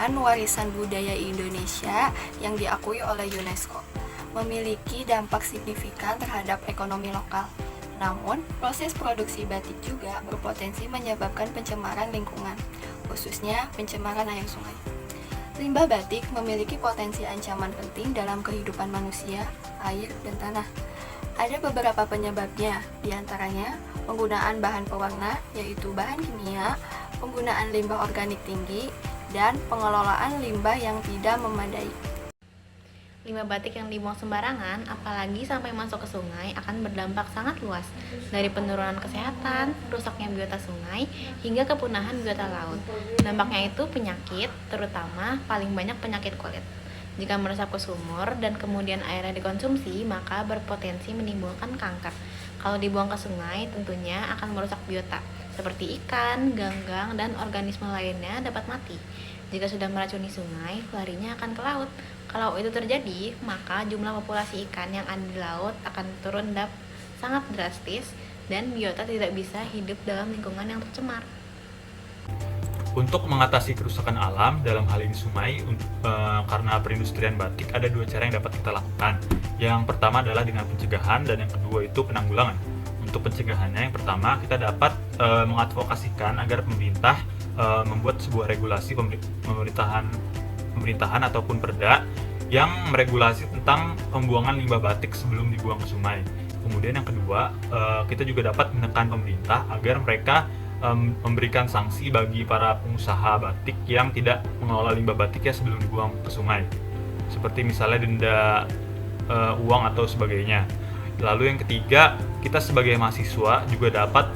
merupakan warisan budaya Indonesia yang diakui oleh UNESCO, memiliki dampak signifikan terhadap ekonomi lokal. Namun, proses produksi batik juga berpotensi menyebabkan pencemaran lingkungan, khususnya pencemaran air sungai. Limbah batik memiliki potensi ancaman penting dalam kehidupan manusia, air, dan tanah. Ada beberapa penyebabnya, diantaranya penggunaan bahan pewarna, yaitu bahan kimia, penggunaan limbah organik tinggi, dan pengelolaan limbah yang tidak memadai. Limbah batik yang dibuang sembarangan, apalagi sampai masuk ke sungai, akan berdampak sangat luas, dari penurunan kesehatan, rusaknya biota sungai, hingga kepunahan biota laut. Dampaknya itu penyakit, terutama paling banyak penyakit kulit. Jika meresap ke sumur dan kemudian airnya dikonsumsi, maka berpotensi menimbulkan kanker. Kalau dibuang ke sungai, tentunya akan merusak biota, seperti ikan, ganggang, dan organisme lainnya dapat mati. Jika sudah meracuni sungai, larinya akan ke laut. Kalau itu terjadi, maka jumlah populasi ikan yang ada di laut akan turun sangat drastis, dan biota tidak bisa hidup dalam lingkungan yang tercemar. Untuk mengatasi kerusakan alam, dalam hal ini sungai, karena perindustrian batik, ada dua cara yang dapat kita lakukan. Yang pertama adalah dengan pencegahan, dan yang kedua itu penanggulangan. Untuk pencegahannya, yang pertama kita dapat mengadvokasikan agar pemerintah membuat sebuah regulasi pemerintahan ataupun perda yang meregulasi tentang pembuangan limbah batik sebelum dibuang ke sungai. Kemudian yang kedua, kita juga dapat menekan pemerintah agar mereka memberikan sanksi bagi para pengusaha batik yang tidak mengelola limbah batiknya sebelum dibuang ke sungai, seperti misalnya denda uang atau sebagainya. Lalu yang ketiga, kita sebagai mahasiswa juga dapat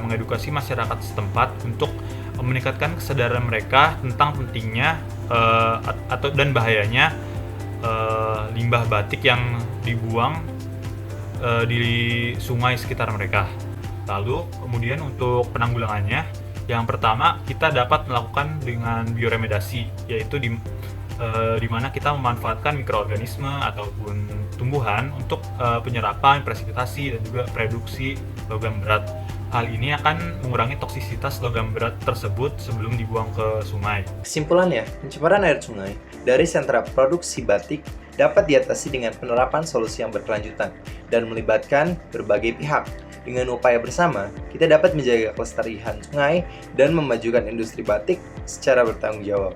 mengedukasi masyarakat setempat untuk meningkatkan kesadaran mereka tentang pentingnya dan bahayanya limbah batik yang dibuang di sungai sekitar mereka. Lalu kemudian untuk penanggulangannya, yang pertama kita dapat melakukan dengan bioremediasi, yaitu di mana kita memanfaatkan mikroorganisme ataupun tumbuhan untuk penyerapan, presipitasi, dan juga reduksi logam berat. Hal ini akan mengurangi toksisitas logam berat tersebut sebelum dibuang ke sungai. Kesimpulannya, pencemaran air sungai dari sentra produksi batik dapat diatasi dengan penerapan solusi yang berkelanjutan dan melibatkan berbagai pihak. Dengan upaya bersama, kita dapat menjaga kelestarian sungai dan memajukan industri batik secara bertanggung jawab.